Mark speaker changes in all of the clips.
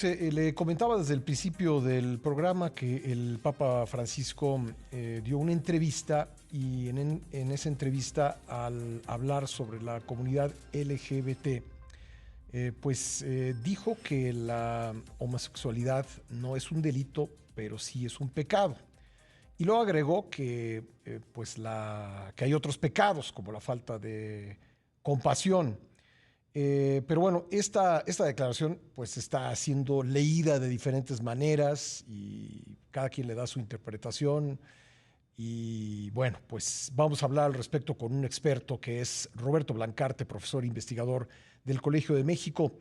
Speaker 1: Le comentaba desde el principio del programa que el Papa Francisco dio una entrevista y en esa entrevista al hablar sobre la comunidad LGBT, dijo que la homosexualidad no es un delito, pero sí es un pecado. Y luego agregó que, que hay otros pecados, como la falta de compasión. Pero bueno, esta declaración pues está siendo leída de diferentes maneras y cada quien le da su interpretación. Y bueno, pues vamos a hablar al respecto con un experto que es Roberto Blancarte, profesor e investigador del Colegio de México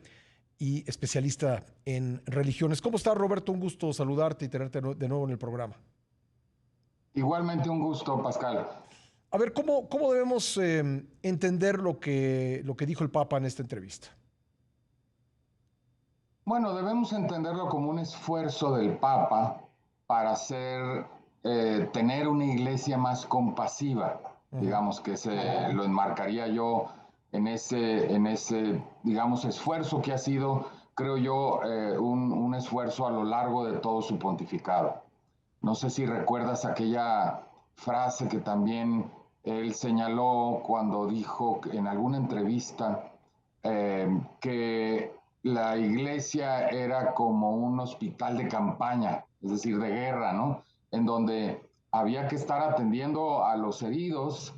Speaker 1: y especialista en religiones. ¿Cómo estás, Roberto? Un gusto saludarte y tenerte de nuevo en el programa.
Speaker 2: Igualmente un gusto, Pascal.
Speaker 1: A ver, ¿cómo debemos entender lo que dijo el Papa en esta entrevista?
Speaker 2: Bueno, debemos entenderlo como un esfuerzo del Papa para tener una iglesia más compasiva,
Speaker 1: Ujú.
Speaker 2: digamos que lo enmarcaría yo en ese, digamos, esfuerzo que ha sido, creo yo, un esfuerzo a lo largo de todo su pontificado. No sé si recuerdas aquella frase que también él señaló cuando dijo en alguna entrevista que la iglesia era como un hospital de campaña, es decir, de guerra, ¿no? En donde había que estar atendiendo a los heridos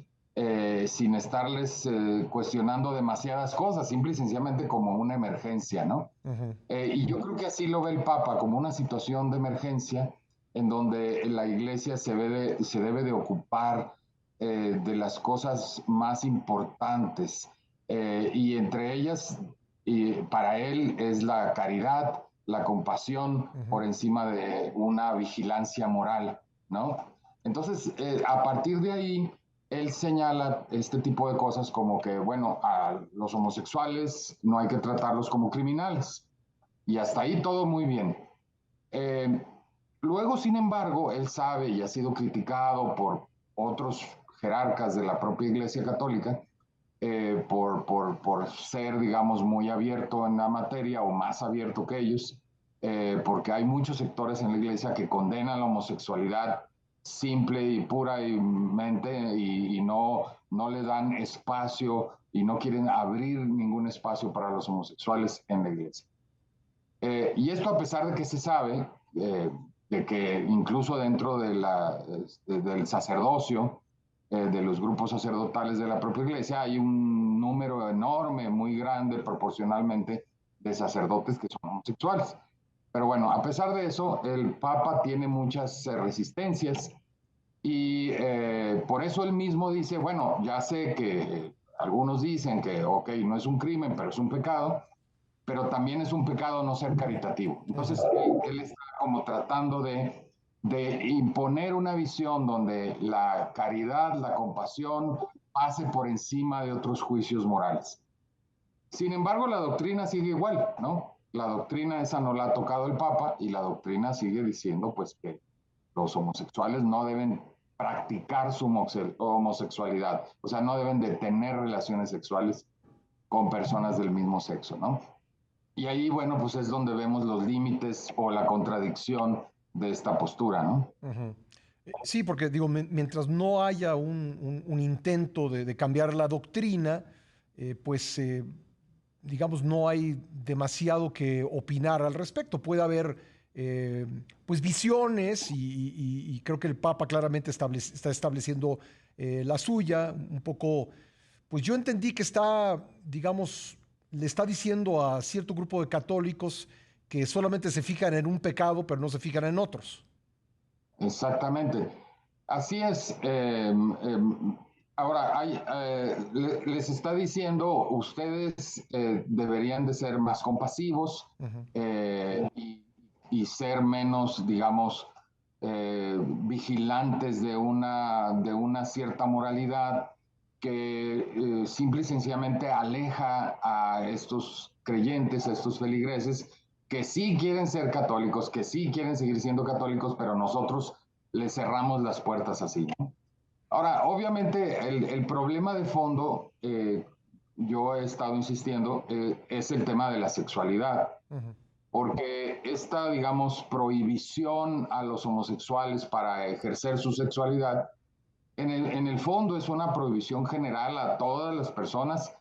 Speaker 2: sin estarles cuestionando demasiadas cosas, simple y sencillamente como una emergencia, ¿no?
Speaker 1: Ujú.
Speaker 2: Y yo creo que así lo ve el Papa, como una situación de emergencia en donde la iglesia se debe de ocupar de las cosas más importantes. Y entre ellas, y para él, es la caridad, la compasión
Speaker 1: Ujú.
Speaker 2: por encima de una vigilancia moral, ¿no? Entonces, a partir de ahí, él señala este tipo de cosas como que, bueno, a los homosexuales no hay que tratarlos como criminales. Y hasta ahí todo muy bien. Eh, Luego, sin embargo, él sabe y ha sido criticado por otros jerarcas de la propia Iglesia Católica por ser, digamos, muy abierto en la materia o más abierto que ellos, porque hay muchos sectores en la Iglesia que condenan la homosexualidad simple y pura y mente y no le dan espacio y no quieren abrir ningún espacio para los homosexuales en la Iglesia. Y esto a pesar de que se sabe de que incluso dentro del sacerdocio, de los grupos sacerdotales de la propia iglesia, hay un número enorme, muy grande proporcionalmente, de sacerdotes que son homosexuales. Pero bueno, a pesar de eso, el Papa tiene muchas resistencias y por eso él mismo dice, bueno, ya sé que algunos dicen que, ok, no es un crimen, pero es un pecado, pero también es un pecado no ser caritativo.
Speaker 1: Ujú.
Speaker 2: Entonces, él está como tratando de imponer una visión donde la caridad, la compasión, pase por encima de otros juicios morales. Sin embargo, la doctrina sigue igual, ¿no? La doctrina esa no la ha tocado el Papa y la doctrina sigue diciendo pues que los homosexuales no deben practicar su homosexualidad, o sea, no deben de tener relaciones sexuales con personas del mismo sexo, ¿no? Y ahí, bueno, pues es donde vemos los límites o la contradicción de esta postura, ¿no?
Speaker 1: Ujú. Sí, porque digo, mientras no haya un intento de cambiar la doctrina, pues digamos, no hay demasiado que opinar al respecto. Puede haber eh, pues visiones y creo que el Papa claramente está estableciendo la suya, un poco, pues yo entendí que está, digamos, le está diciendo a cierto grupo de católicos que solamente se fijan en un pecado, pero no se fijan en otros.
Speaker 2: Exactamente. Así es. Ahora, les está diciendo, ustedes deberían de ser más compasivos
Speaker 1: Ujú.
Speaker 2: y ser menos, digamos, vigilantes de una cierta moralidad que simple y sencillamente aleja a estos creyentes, a estos feligreses, que sí quieren ser católicos, que sí quieren seguir siendo católicos, pero nosotros les cerramos las puertas así, ¿no? Ahora, obviamente, el problema de fondo, yo he estado insistiendo, es el tema de la sexualidad.
Speaker 1: Ujú.
Speaker 2: porque esta, digamos, prohibición a los homosexuales para ejercer su sexualidad, en el fondo es una prohibición general a todas las personas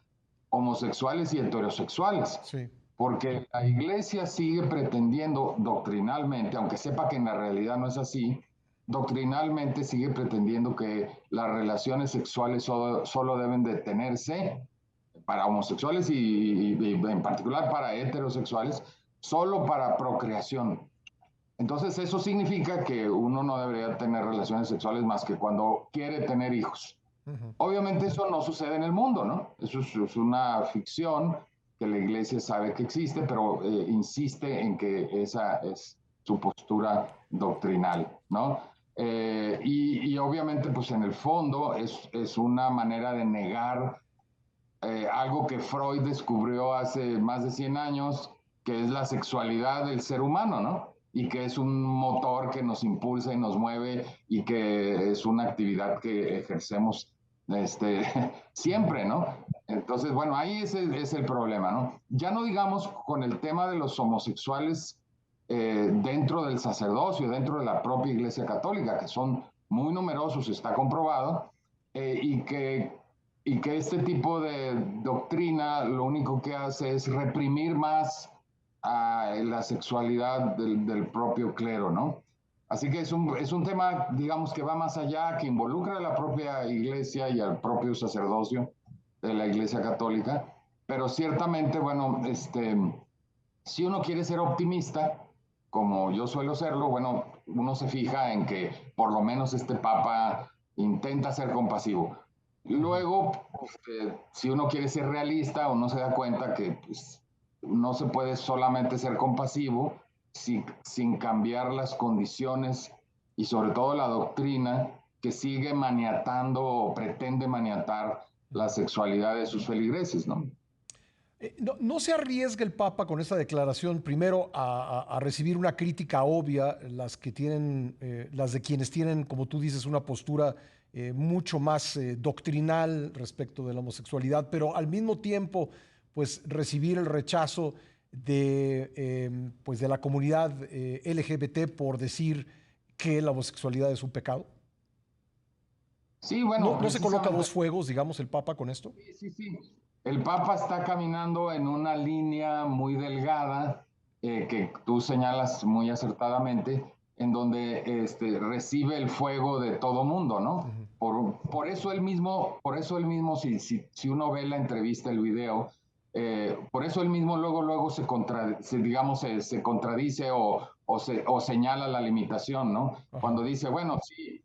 Speaker 2: homosexuales y heterosexuales,
Speaker 1: Sí.
Speaker 2: porque la iglesia sigue pretendiendo doctrinalmente, aunque sepa que en la realidad no es así, doctrinalmente sigue pretendiendo que las relaciones sexuales solo deben de tenerse para homosexuales y en particular para heterosexuales, solo para procreación. Entonces eso significa que uno no debería tener relaciones sexuales más que cuando quiere tener hijos.
Speaker 1: Ujú.
Speaker 2: Obviamente eso no sucede en el mundo, ¿no? Eso es una ficción que la iglesia sabe que existe, pero insiste en que esa es su postura doctrinal, ¿no? Y obviamente, pues en el fondo es una manera de negar algo que Freud descubrió hace más de 100 años, que es la sexualidad del ser humano, ¿no? Y que es un motor que nos impulsa y nos mueve y que es una actividad que ejercemos siempre, ¿no? Entonces, bueno, ahí es el problema, ¿no? Ya no digamos con el tema de los homosexuales dentro del sacerdocio, dentro de la propia Iglesia Católica, que son muy numerosos, está comprobado, y que este tipo de doctrina lo único que hace es reprimir más a la sexualidad del propio clero, ¿no? Así que es un tema, digamos, que va más allá, que involucra a la propia iglesia y al propio sacerdocio de la iglesia católica, pero ciertamente, bueno, si uno quiere ser optimista, como yo suelo serlo, bueno, uno se fija en que por lo menos este papa intenta ser compasivo.
Speaker 1: Ujú.
Speaker 2: Luego, si uno quiere ser realista, uno se da cuenta que pues, no se puede solamente ser compasivo sin cambiar las condiciones y sobre todo la doctrina que sigue maniatando o pretende maniatar la sexualidad de sus feligreses, ¿no?
Speaker 1: No se arriesga el Papa con esta declaración, primero, a recibir una crítica obvia, las que tienen, las de quienes tienen, como tú dices, una postura mucho más doctrinal respecto de la homosexualidad, pero al mismo tiempo, pues recibir el rechazo pues, de la comunidad LGBT por decir que la homosexualidad es un pecado.
Speaker 2: Sí,
Speaker 1: ¿No,
Speaker 2: bueno,
Speaker 1: no se coloca
Speaker 2: precisamente.
Speaker 1: dos fuegos, digamos, el Papa con esto?
Speaker 2: Sí, sí, sí. El Papa está caminando en una línea muy delgada que tú señalas muy acertadamente, en donde recibe el fuego de todo mundo, ¿no?
Speaker 1: Ujú.
Speaker 2: Por eso él mismo, si uno ve la entrevista, el video, por eso él mismo luego digamos, se contradice o señala la limitación, ¿no?
Speaker 1: Ajá.
Speaker 2: Cuando dice, bueno, sí,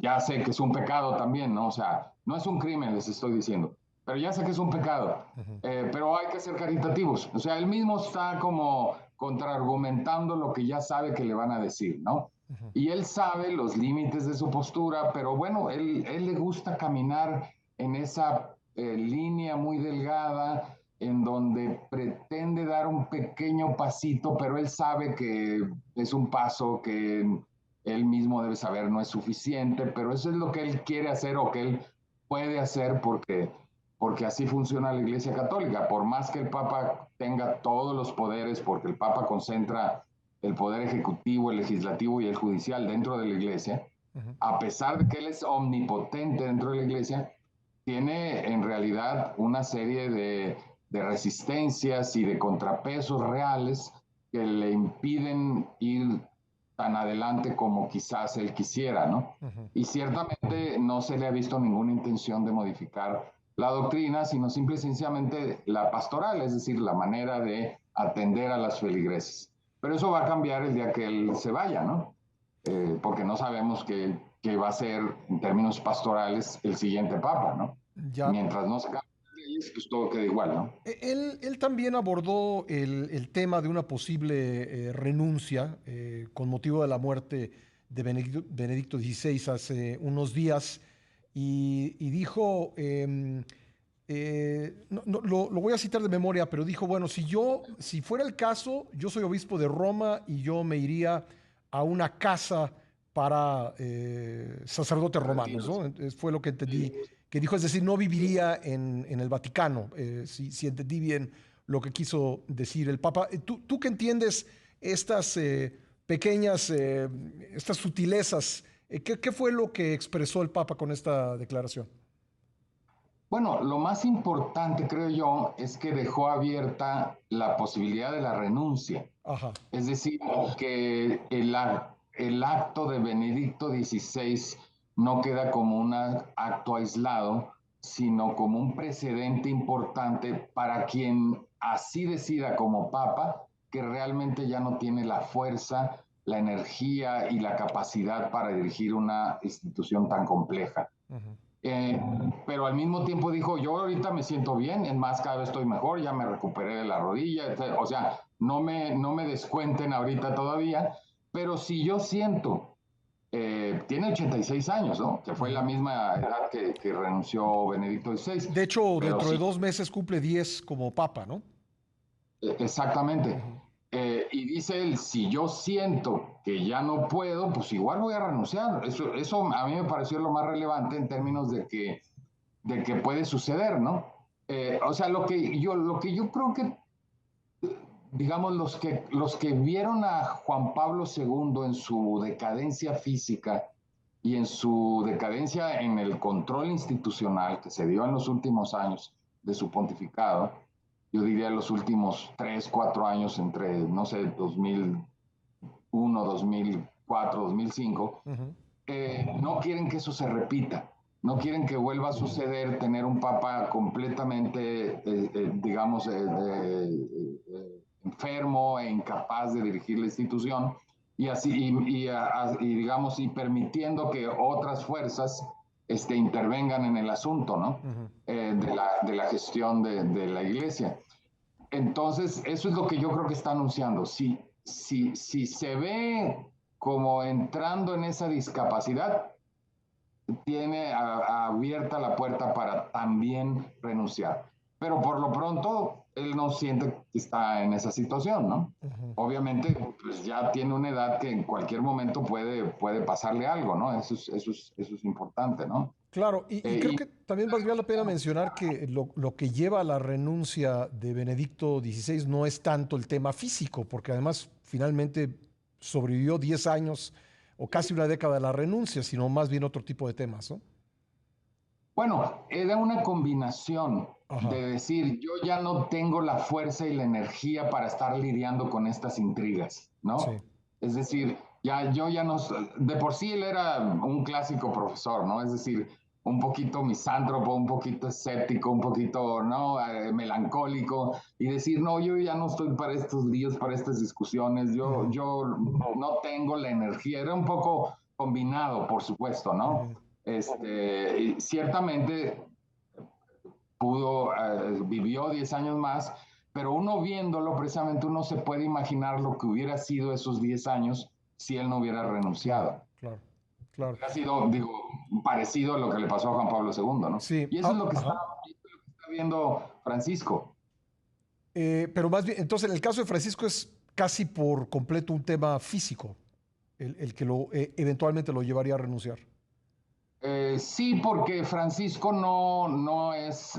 Speaker 2: ya sé que es un pecado también, ¿no? O sea, no es un crimen, les estoy diciendo, pero ya sé que es un pecado,
Speaker 1: Ujú.
Speaker 2: pero hay que ser caritativos. O sea, él mismo está como contraargumentando lo que ya sabe que le van a decir, ¿no?
Speaker 1: Ujú.
Speaker 2: Y él sabe los límites de su postura, pero bueno, él le gusta caminar en esa línea muy delgada en donde pretende dar un pequeño pasito, pero él sabe que es un paso que él mismo debe saber no es suficiente, pero eso es lo que él quiere hacer o que él puede hacer porque así funciona la Iglesia Católica. Por más que el Papa tenga todos los poderes, porque el Papa concentra el poder ejecutivo, el legislativo y el judicial dentro de la Iglesia,
Speaker 1: Ujú.
Speaker 2: a pesar de que él es omnipotente dentro de la Iglesia, tiene en realidad una serie de resistencias y de contrapesos reales que le impiden ir tan adelante como quizás él quisiera, ¿no?
Speaker 1: Ujú.
Speaker 2: Y ciertamente no se le ha visto ninguna intención de modificar la doctrina, sino simple y sencillamente la pastoral, es decir, la manera de atender a las feligreses. Pero eso va a cambiar el día que él se vaya, ¿no? Porque no sabemos qué va a ser en términos pastorales el siguiente papa, ¿no?
Speaker 1: Ya.
Speaker 2: Mientras no se cambien las leyes, pues todo queda igual, ¿no?
Speaker 1: Él también abordó el tema de una posible renuncia con motivo de la muerte de Benedicto XVI hace unos días y dijo, lo voy a citar de memoria, pero dijo, bueno, si fuera el caso, yo soy obispo de Roma y yo me iría a una casa para sacerdotes romanos,
Speaker 2: Retiros.
Speaker 1: ¿no? Fue lo que
Speaker 2: Sí,
Speaker 1: entendí que dijo, es decir, no viviría en el Vaticano, si entendí bien lo que quiso decir el Papa. ¿Tú qué entiendes estas pequeñas, estas sutilezas? ¿Qué fue lo que expresó el Papa con esta declaración?
Speaker 2: Bueno, lo más importante, creo yo, es que dejó abierta la posibilidad de la renuncia.
Speaker 1: Ajá.
Speaker 2: Es decir, que el acto de Benedicto XVI no queda como un acto aislado, sino como un precedente importante para quien así decida como Papa, que realmente ya no tiene la fuerza, la energía y la capacidad para dirigir una institución tan compleja.
Speaker 1: Uh-huh.
Speaker 2: Pero al mismo tiempo dijo, yo ahorita me siento bien, en más cada vez estoy mejor, ya me recuperé de la rodilla, etc. O sea, no me descuenten ahorita todavía, pero si yo siento, tiene 86 años, ¿no? Que fue la misma edad que renunció Benedicto XVI.
Speaker 1: De hecho,
Speaker 2: Pero
Speaker 1: dentro de
Speaker 2: sí,
Speaker 1: 2 meses cumple 10 como Papa, ¿no?
Speaker 2: exactamente.
Speaker 1: Uh-huh.
Speaker 2: Y dice él, si yo siento que ya no puedo, pues igual voy a renunciar. Eso a mí me pareció lo más relevante en términos de que puede suceder, ¿no? O sea, lo que yo creo que, digamos, los que vieron a Juan Pablo II en su decadencia física y en su decadencia en el control institucional que se dio en los últimos años de su pontificado, yo diría los últimos 3, 4 años entre, no sé, 2001, 2004, 2005,
Speaker 1: Uh-huh.
Speaker 2: no quieren que eso se repita. No quieren que vuelva a suceder tener un papa completamente, digamos, enfermo e incapaz de dirigir la institución y así y digamos y permitiendo que otras fuerzas intervengan en el asunto, ¿no?
Speaker 1: Uh-huh.
Speaker 2: De la gestión de la iglesia. Entonces, eso es lo que yo creo que está anunciando. Si se ve como entrando en esa discapacidad, tiene abierta la puerta para también renunciar. Pero por lo pronto, él no siente que está en esa situación, ¿no?
Speaker 1: Uh-huh.
Speaker 2: Obviamente, pues ya tiene una edad que en cualquier momento puede pasarle algo, ¿no? Eso es importante, ¿no?
Speaker 1: Claro, y creo
Speaker 2: Y
Speaker 1: que también valdría la pena mencionar que lo que lleva a la renuncia de Benedicto XVI no es tanto el tema físico, porque además finalmente sobrevivió 10 años o casi una década de la renuncia, sino más bien otro tipo de temas, ¿no?
Speaker 2: bueno, era una combinación
Speaker 1: Ajá,
Speaker 2: de decir, yo ya no tengo la fuerza y la energía para estar lidiando con estas intrigas,
Speaker 1: sí.
Speaker 2: ¿no? Es decir, yo ya no, de por sí él era un clásico profesor, ¿no? Es decir, un poquito misántropo, un poquito escéptico, un poquito, ¿no? Melancólico, y decir, no, yo ya no estoy para estos líos, para estas discusiones,
Speaker 1: Ujú,
Speaker 2: yo no tengo la energía, era un poco combinado, por supuesto, ¿no?
Speaker 1: ujú.
Speaker 2: Ciertamente vivió 10 años más, pero uno viéndolo precisamente uno se puede imaginar lo que hubiera sido esos 10 años si él no hubiera
Speaker 1: Claro,
Speaker 2: renunciado.
Speaker 1: claro, claro.
Speaker 2: Hubiera sido, digo, parecido a lo que le pasó a Juan Pablo II, ¿no?
Speaker 1: Sí,
Speaker 2: Y eso es lo que
Speaker 1: ajá.
Speaker 2: está viendo Francisco.
Speaker 1: Pero más bien, entonces en el caso de Francisco es casi por completo un tema físico, el que eventualmente lo llevaría a renunciar.
Speaker 2: Sí, porque Francisco no es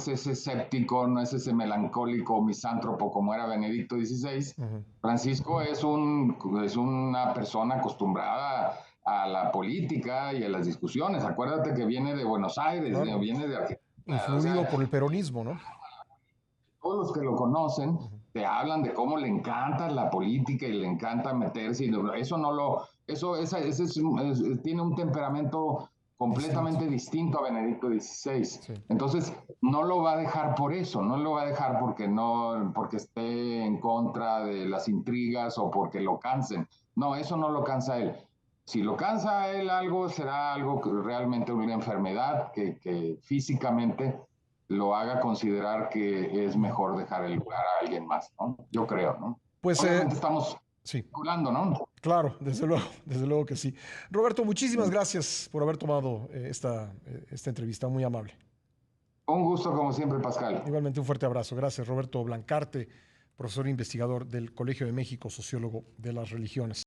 Speaker 2: ese escéptico, no es ese melancólico misántropo como era Benedicto XVI.
Speaker 1: Ujú.
Speaker 2: Francisco es una persona acostumbrada a la política y a las discusiones. Acuérdate que viene de Buenos Aires,
Speaker 1: Claro,
Speaker 2: viene de Argentina. O
Speaker 1: influido por
Speaker 2: sea,
Speaker 1: el peronismo, ¿no?
Speaker 2: todos los que lo conocen
Speaker 1: Ujú.
Speaker 2: te hablan de cómo le encanta la política y le encanta meterse. Y eso no lo, eso tiene un temperamento
Speaker 1: Distinto.
Speaker 2: completamente distinto a Benedicto XVI.
Speaker 1: Sí.
Speaker 2: Entonces, no lo va a dejar por eso, no lo va a dejar porque porque esté en contra de las intrigas o porque lo cansen. No, eso no lo cansa a él. Si lo cansa a él algo, será algo que realmente una enfermedad que físicamente lo haga considerar que es
Speaker 1: Ujú.
Speaker 2: mejor dejar el lugar a alguien más, ¿no? Yo creo, ¿no?
Speaker 1: Pues
Speaker 2: Obviamente estamos
Speaker 1: sí,
Speaker 2: especulando, ¿no?
Speaker 1: claro, desde luego que sí. Roberto, muchísimas gracias por haber tomado esta entrevista, muy amable.
Speaker 2: Un gusto como siempre, Pascal.
Speaker 1: Igualmente un fuerte abrazo. Gracias, Roberto Blancarte, profesor e investigador del Colegio de México, sociólogo de las religiones.